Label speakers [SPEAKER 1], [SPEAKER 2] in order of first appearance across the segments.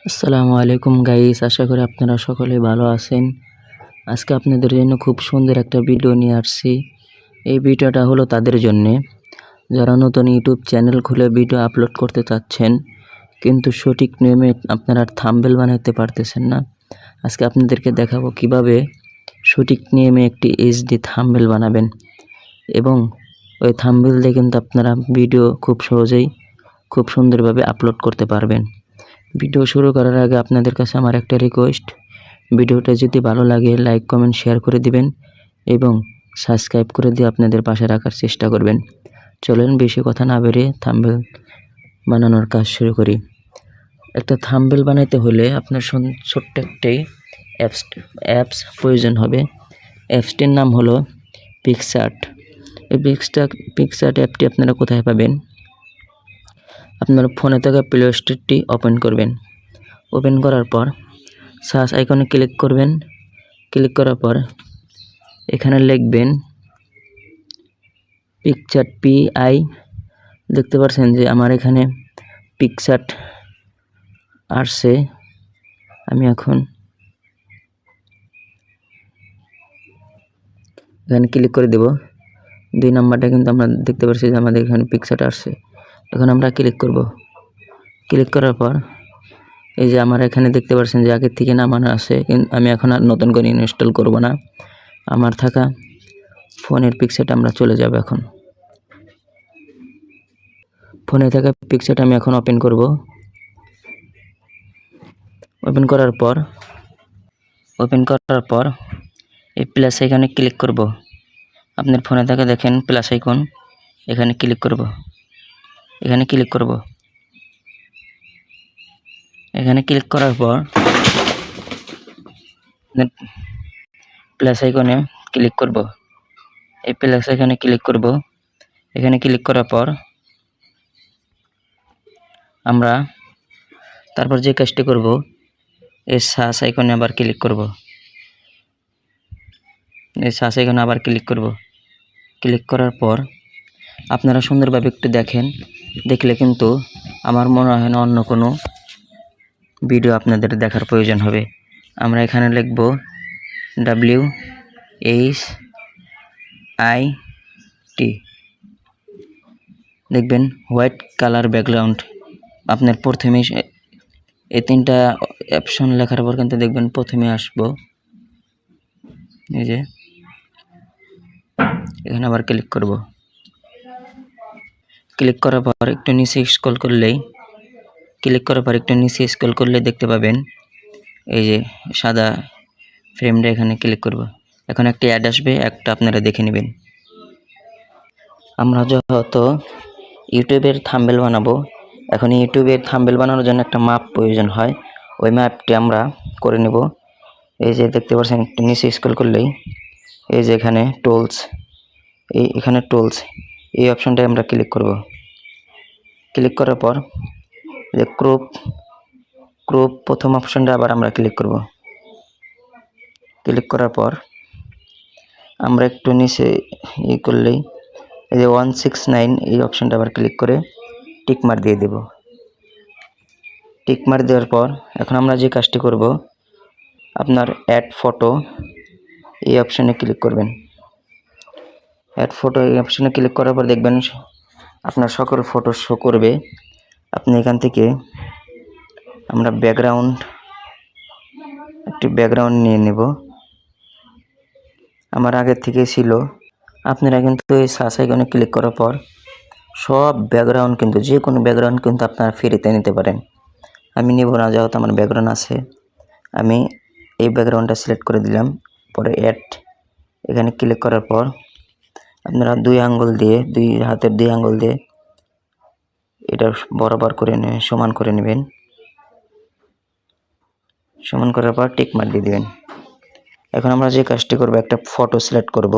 [SPEAKER 1] আসসালামু আলাইকুম গাইস, আশা করি আপনারা সকলে ভালো আছেন। আজকে আপনাদের জন্য খুব সুন্দর একটা ভিডিও নিয়ে আসছি। এই ভিডিওটা হলো তাদের জন্যে যারা নতুন ইউটিউব চ্যানেল খুলে ভিডিও আপলোড করতে চাচ্ছেন, কিন্তু সঠিক নিয়মে আপনারা থাম্বনেল বানাতে পারতেছেন না। আজকে আপনাদেরকে দেখাবো কিভাবে সঠিক নিয়মে একটি এইচডি থাম্বনেল বানাবেন এবং ওই থাম্বনেল দিয়ে কিন্তু আপনারা ভিডিও খুব সহজেই খুব সুন্দরভাবে আপলোড করতে পারবেন। ভিডিও শুরু করার আগে আপনাদের কাছে আমার একটা রিকোয়েস্ট, ভিডিওটা যদি ভালো লাগে লাইক কমেন্ট শেয়ার করে দিবেন এবং সাবস্ক্রাইব করে দিয়ে আপনাদের পাশে রাখার চেষ্টা করবেন। চলেন বেশি কথা না বেরিয়ে থাম্বনেল বানানোর কাজ শুরু করি। একটা থাম্বনেল বানাইতে হলে আপনার ছোট্ট একটি অ্যাপস প্রয়োজন হবে। অ্যাপসটির নাম হলো পিক্সআর্ট। এই পিক্সআর্ট অ্যাপটি আপনারা কোথায় পাবেন? আপনার ফোনে থাকা প্লে স্টোরটি ওপেন করবেন। ওপেন করার পর সার্চ আইকনে ক্লিক করবেন। ক্লিক করার পর এখানে লিখবেন পিকচার PI। দেখতে পাচ্ছেন যে আমার এখানে পিকচার আসছে। আমি এখন এখানে ক্লিক করে দেব। 2 নাম্বারটা কিন্তু আমরা দেখতে পাচ্ছি যে আমাদের এখানে পিকচার আসছে। এখন আমরা ক্লিক করব। ক্লিক করার পর এই যে আমার এখানে দেখতে পাচ্ছেন যে আগের থেকে নামানো আছে, কিন্তু আমি এখন আর নতুন করে ইনস্টল করব না। আমার থাকা ফোনের পিকচারটা আমরা চলে যাব। এখন ফোনে থাকা পিকচারটা আমি এখন ওপেন করব। ওপেন করার পর এই প্লাস আইকনে ক্লিক করব। আপনার ফোনে থাকা দেখেন প্লাস আইকন, এখানে ক্লিক করব। এখানে ক্লিক করার পর প্লাস আইকনে ক্লিক করব। এই প্লাস আইকনে ক্লিক করব। এখানে ক্লিক করার পর আমরা তারপর যে কাজটি করব, এই সার্চ আইকনে আবার ক্লিক করব। এই সার্চ আইকনে আবার ক্লিক করব। ক্লিক করার পর আপনারা সুন্দরভাবে একটু দেখেন, দেখলে কিন্তু আমার মনে হয় না অন্য কোনো ভিডিও আপনাদের দেখার প্রয়োজন হবে। আমরা এখানে লিখব WHIT। দেখবেন হোয়াইট কালার ব্যাকগ্রাউন্ড। আপনার প্রথমে এই 3টা অপশন লেখার পর কিন্তু দেখবেন প্রথমে আসবো এই যে এখানে আবার ক্লিক করব। ক্লিক করার পর একটু নিচে স্ক্রল করলেই দেখতে পাবেন এই যে সাদা ফ্রেমটা, এখানে ক্লিক করব। এখন একটা অ্যাড আসবে, একটা আপনারা দেখে নেবেন। আমরা যেহেতু ইউটিউবের থাম্বনেল বানাবো, এখন ইউটিউবের থাম্বনেল বানানোর জন্য একটা মাপ প্রয়োজন হয়। ওই মাপটি আমরা করে নেব। এই যে দেখতে পাচ্ছেন একটু নিচে স্ক্রল করলেই এই যে এখানে টুলস এই অপশনটায় আমরা ক্লিক করব। ক্লিক করার পর যে ক্রপ প্রথম অপশনটা আবার আমরা ক্লিক করব। ক্লিক করার পর আমরা একটু নিচে করলেই এই যে 169 এই অপশনটা আবার ক্লিক করে টিক মার্ক দিয়ে দেব। টিক মার্ক দেওয়ার পর এখন আমরা যে কাজটি করব, আপনার অ্যাড ফটো এই অপশনে ক্লিক করবেন। অ্যাড ফটো এই অপশনে ক্লিক করার পর দেখবেন আপনার সকল ফটো শো করবে। আপনি এখান থেকে আমরা একটি ব্যাকগ্রাউন্ড নিয়ে নেব। আমার আগের থেকে ছিল। আপনারা কিন্তু এই সার্চ আইকনে ক্লিক করার পর সব ব্যাকগ্রাউন্ড কিন্তু যে কোনো ব্যাকগ্রাউন্ড কিন্তু আপনারা ফ্রিতে নিতে পারেন। আমি নেব না, যেহেতু আমার ব্যাকগ্রাউন্ড আছে। আমি এই ব্যাকগ্রাউন্ডটা সিলেক্ট করে দিলাম। পরে অ্যাড এখানে ক্লিক করার পর আপনারা দুই হাতের 2 আঙ্গুল দিয়ে এটা বরাবর করে সমান করে নেবেন। সমান করার পর টিক মার্ক দিয়ে দিবেন। এখন আমরা যে কাজটি করব, একটা ফটো সিলেক্ট করব।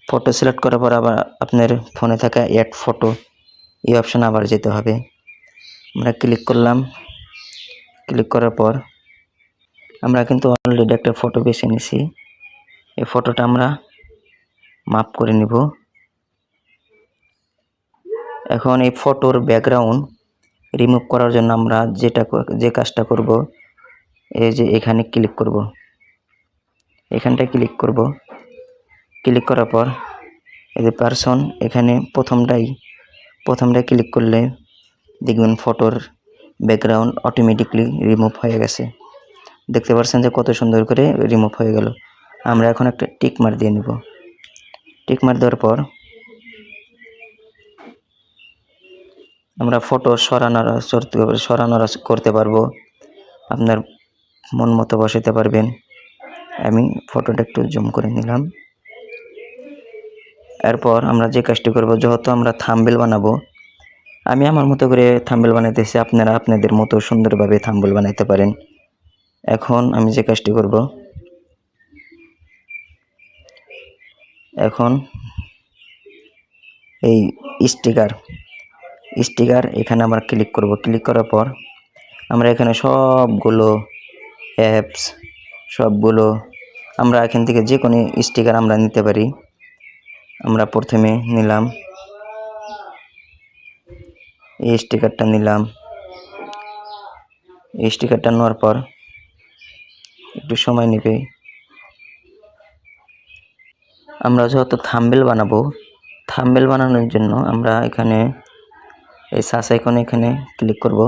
[SPEAKER 1] ফটো সিলেক্ট করার পর আবার আপনার ফোনে থাকা অ্যাড ফটো এই অপশন আবার যেতে হবে। আমরা ক্লিক করলাম। ক্লিক করার পর আমরা কিন্তু অলরেডি একটা ফটো বেছে নিছি। এই ফটোটা আমরা মাপ করে নিব। এখন এই ফটোর ব্যাকগ্রাউন্ড রিমুভ করার জন্য আমরা যে কাজটা করব, এই যে এখানে ক্লিক করব, এখানটায় ক্লিক করব। ক্লিক করার পর এই যে পারসন, এখানে প্রথমটায় ক্লিক করলে দেখবেন ফটোর ব্যাকগ্রাউন্ড অটোমেটিকলি রিমুভ হয়ে গেছে। দেখতে পাচ্ছেন যে কত সুন্দর করে রিমুভ হয়ে গেল। আমরা এখন একটা টিক মার দিয়ে নেব। টিক মার দেওয়ার পর আমরা ফটো সরানোর করতে পারবো, আপনার মন মতো বসাতে পারবেন। আমি ফটোটা একটু জুম করে নিলাম। এরপর আমরা যে কাজটি করব, যেহেতু আমরা থাম্বনেল বানাবো, আমি আমার মতো করে থাম্বনেল বানাইতেছি, আপনারা আপনাদের মতো সুন্দরভাবে থাম্বনেল বানাইতে পারেন। এখন আমি যে কাজটি করব, এখন এই স্টিকার এখানে আমরা ক্লিক করব। ক্লিক করার পর আমরা এখানে সবগুলো অ্যাপস আমরা এখান থেকে যে কোনো স্টিকার আমরা নিতে পারি। আমরা প্রথমে নিলাম এই স্টিকারটা নিলাম। এই স্টিকারটা নেওয়ার পর একটু সময় নেবে। আমরা যেহেতু থাম্বনেল বানাবো, থাম্বনেল বানানোর জন্য আমরা এখানে এই সার্চ আইকনে এখানে ক্লিক করব।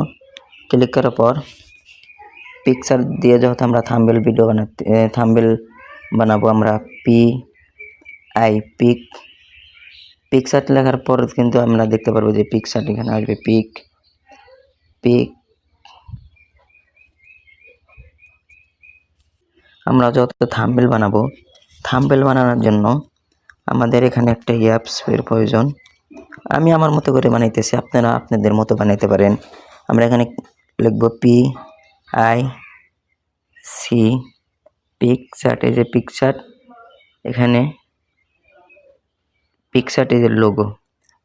[SPEAKER 1] ক্লিক করার পর পিকচার দিয়ে যেহেতু আমরা থাম্বনেল বানাবো, আমরা পিকচার লেখার পর কিন্তু আমরা দেখতে পারবো যে পিকচার এখানে আসবে পিক। আমরা যত থাম্বনেল বানাবো, থাম্বনেল বানানোর জন্য আমাদের এখানে একটা অ্যাপস এর প্রয়োজন। আমি আমার মতো করে বানাইতেছি, আপনারা আপনাদের মতো বানাইতে পারেন। আমরা এখানে লিখব পিকচার। এই যে পিকচার, এখানে পিকচার এই যে লোগো,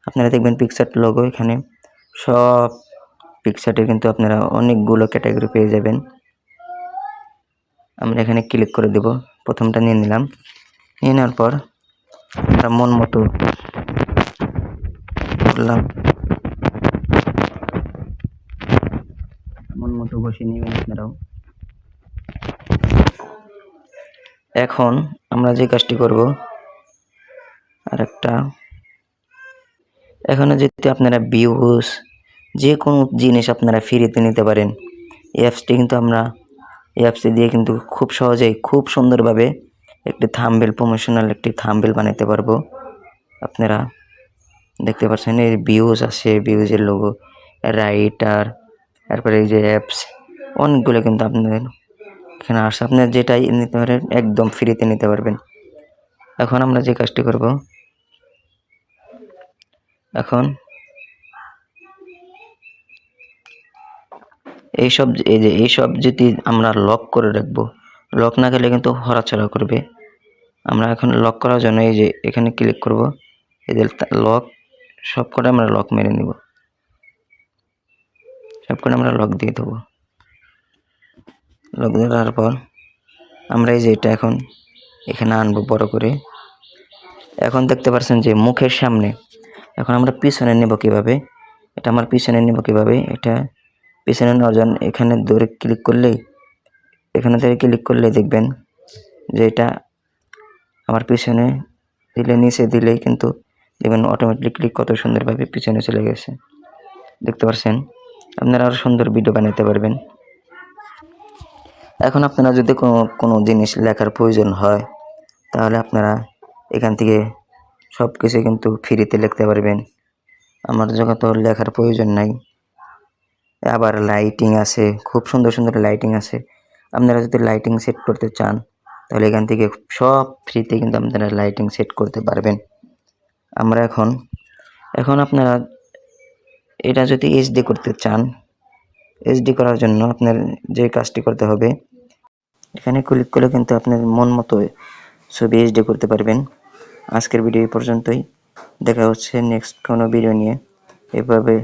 [SPEAKER 1] আপনারা দেখবেন পিকচার লোগো, এখানে সব পিকচারে কিন্তু আপনারা অনেকগুলো ক্যাটাগরি পেয়ে যাবেন। আমরা এখানে ক্লিক করে দেব। প্রথমটা নিয়ে নিলাম। নিয়ে নেওয়ার পর আমরা মন মতো বসিয়ে নেবেন আপনারাও। এখন আমরা যে কাজটি করব, এখানে যদি আপনারা ভিউজ যে কোনো জিনিস আপনারা ফ্রিতে নিতে পারেন। অ্যাপসটি কিন্তু অ্যাপসটি দিয়ে কিন্তু খুব সহজেই খুব সুন্দরভাবে একটি প্রমোশনাল একটি থাম্বনেল বানাতে পারবো। আপনারা দেখতে পাচ্ছেন এই ভিউজ আছে, ভিউজের লোগো, রাইটার, তারপরে এই যে অ্যাপস, অনেকগুলো কিন্তু আপনাদের এখানে আসে। আপনারা যেটাই নিতে পারেন একদম ফ্রিতে নিতে পারবেন। এখন আমরা যে কাজটি করব, এখন এইসব যদি আমরা লক করে রাখবো, লক না গেলে কিন্তু হরাছড়া করবে। আমরা এখন লক করার জন্য এই যে এখানে ক্লিক করব। এই যে লক, সবকটা আমরা লক মেরে নিব, সবকটা আমরা লক দিয়ে দেবো। লক দেওয়ার পর আমরা এই যে এটা এখন এখানে আনবো বড় করে। এখন দেখতে পাচ্ছেন যে মুখের সামনে। এখন আমরা পিছনে নেব কিভাবে, এটা আমার পিছনে নেব কিভাবে, এটা পিছনে নেওয়ার জন্য এখানে ধরে ক্লিক করলে দেখবেন যে এটা আমার পিছনে দিলে, নিচে দিলেই কিন্তু দেখবেন অটোমেটিকলি কত সুন্দরভাবে পিছনে চলে গেছে। দেখতে পাচ্ছেন, আপনারা আরো সুন্দর ভিডিও বানাতে পারবেন। এখন আপনারা যদি কোনো জিনিস লেখার প্রয়োজন হয়, তাহলে আপনারা এখান থেকে সব কিছু কিন্তু ফ্রিতে লিখতে পারবেন। আমার যখন তো লেখার প্রয়োজন নাই। আবার লাইটিং আছে, খুব সুন্দর সুন্দর লাইটিং আছে। আপনারা যদি লাইটিং সেট করতে চান, তাহলে এখান থেকে সব ফ্রিতে কিন্তু আপনারা লাইটিং সেট করতে পারবেন। আমরা এখন আপনারা এটা যদি এইচডি করতে চান, এইচডি করার জন্য আপনার যে কাজটি করতে হবে, এখানে ক্লিক করলে কিন্তু আপনার মন মতো ছবি এইচডি করতে পারবেন। আজকের ভিডিও এই পর্যন্তই, দেখা হচ্ছে নেক্সট কোনো ভিডিও নিয়ে। এভাবে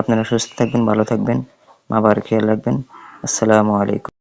[SPEAKER 1] আপনারা সুস্থ থাকবেন, ভালো থাকবেন, মা বাবার খেয়াল রাখবেন। আসসালামু আলাইকুম।